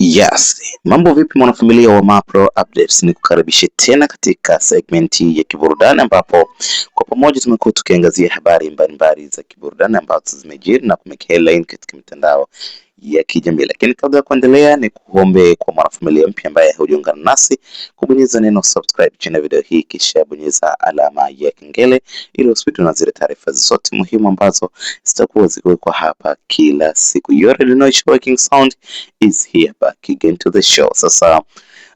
Yes, mambo vipi mwanafamilia wa Mapro Updates, ni kukaribishe tena katika segmenti ya kiburudani ambapo kwa pamoja tumekuwa tukiangazia habari mbalimbali za kiburudani ambazo zimejiri na kumeka headline katika mitandao ya kijamii. Lakini kabla ya kuendelea, ni kuombe kwa mwanafamilia mpya ambaye hujiungana nasi kubonyeza neno subscribe chini ya video hii, kisha bonyeza alama ya kengele ili usipitwe na zile taarifa zote muhimu ambazo zitakuwa zikiwekwa hapa kila siku. You already know it's working sound is here, back again to the show. Sasa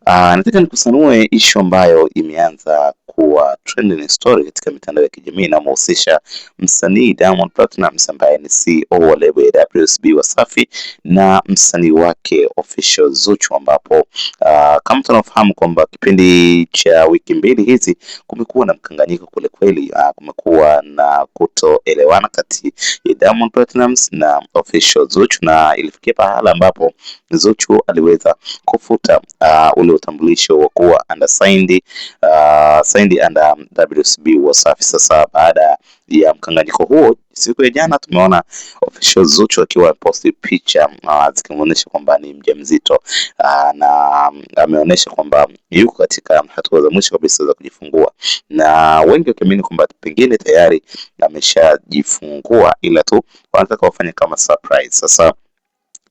nataka nikusanue issue ambayo imeanza kuwa trending story katika mitandao ya kijamii na mhusisha msanii Diamond Platnumz ambaye ni CEO wa lebo ya WCB Wasafi na msanii wake Official Zuchu, ambapo kama tunafahamu kwamba kipindi cha wiki mbili hizi kumekuwa na mkanganyiko kule kweli. Kumekuwa na kutoelewana kati ya Diamond Platnumz na Official Zuchu, na ilifikia pahala ambapo Zuchu aliweza kufuta ule utambulisho wa kuwa signed under WCB Wasafi. Sasa baada ya mkanganyiko huo, siku ya jana tumeona Official Zuchu akiwa posti picha zikimuonyesha kwamba ni mjamzito, na ameonyesha kwamba yuko katika hatua za mwisho kabisa za kujifungua, na wengi wakiamini kwamba pengine tayari ameshajifungua ila tu wanataka wafanye kama surprise. Sasa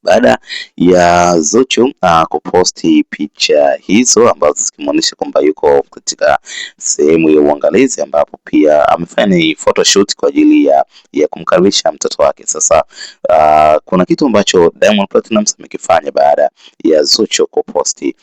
baada ya Zuchu kuposti picha hizo ambazo zikimuonyesha kwamba yuko katika sehemu ya uangalizi, ambapo pia amefanya ni photoshoot kwa ajili ya kumkaribisha mtoto wake. Sasa kuna kitu ambacho Diamond Platnumz amekifanya baada ya Zuchu kuposti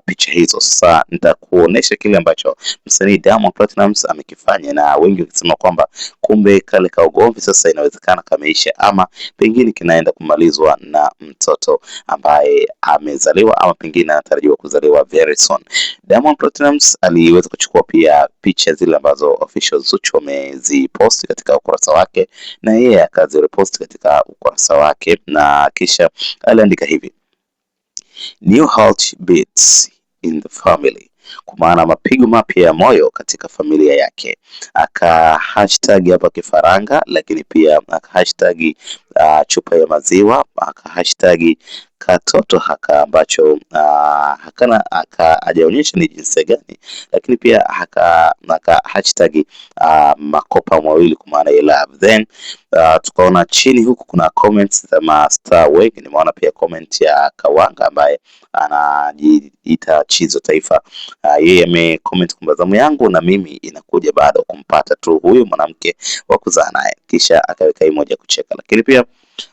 picha hizo. Sasa nitakuonesha kile ambacho msanii Diamond Platnumz amekifanya, na wengi wakisema kwamba kumbe kale ka ugomvi sasa inawezekana kameisha, ama pengine kinaenda kumalizwa na mtoto ambaye amezaliwa ama pengine anatarajiwa kuzaliwa very soon. Diamond Platnumz aliweza kuchukua pia picha zile ambazo Official Zuchu ameziposti katika ukurasa wake, na yeye akazirepost katika ukurasa wake, na kisha aliandika hivi: New heartbeats in the family, kwa maana mapigo mapya ya moyo katika familia yake. Aka hashtag hapa kifaranga, lakini pia aka hashtag chupa ya maziwa, aka hashtag katoto haka ambacho hajaonyesha ni jinsi gani, lakini pia haka hashtag makopa mawili kwa maana ya love. Then tukaona chini huku kuna comments za mastar wengi. Nimeona pia comment ya Kawanga ambaye anajiita Chizo Taifa. Yeye amecomment kwamba zamu yangu na mimi inakuja baada kumpata tu huyu mwanamke wa kuzaa naye, kisha akaweka emoji kucheka. Lakini pia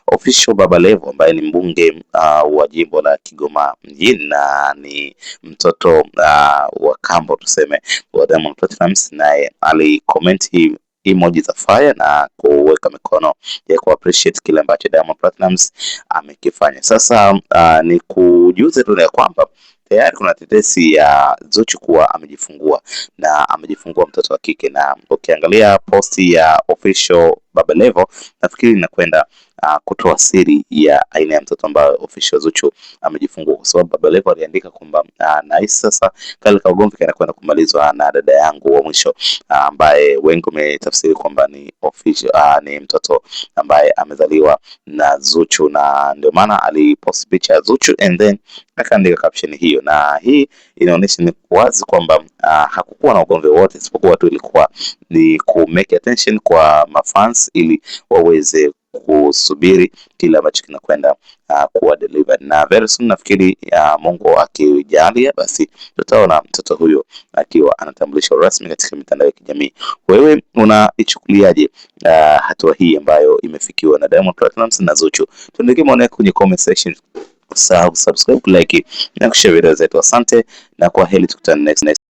Official Baba Levo ambaye ni mbunge wa jimbo la Kigoma mjini na ni mtoto wa kambo tuseme wa Diamond Platnumz, naye alicomment hii emoji za fire na kuweka mikono ya ku appreciate kile ambacho Diamond Platnumz amekifanya. Sasa ni kujuze tu ya kwamba tayari kuna tetesi ya Zuchu kuwa amejifungua na amejifungua mtoto wa kike, na ukiangalia posti ya Official Baba Levo nafikiri inakwenda kutoa siri ya aina ya mtoto ambaye Official Zuchu amejifungua, kwa sababu Baba Levo aliandika kwamba na sasa kale ka ugomvi kanakwenda kumalizwa na dada yangu wa mwisho, ambaye wengi wametafsiri kwamba ni Official ni mtoto ambaye amezaliwa na Zuchu, na ndio maana alipost picha ya Zuchu and then akaandika caption hiyo, na hii inaonyesha ni wazi kwamba hakukuwa na ugomvi wote, isipokuwa tu ilikuwa ni ku make attention kwa mafans ili waweze kusubiri kile ambacho kinakwenda kuwa delivered, na very soon nafikiri Mungu akijalia basi tutaona mtoto huyo akiwa anatambulishwa rasmi katika mitandao ya kijamii. Wewe unaichukuliaje hatua hii ambayo imefikiwa na Diamond Platnumz na Zuchu? Tuandikie maoni yako kwenye comment section. Subscribe, like na kushare video zetu. Asante na kwa heri, tukutane next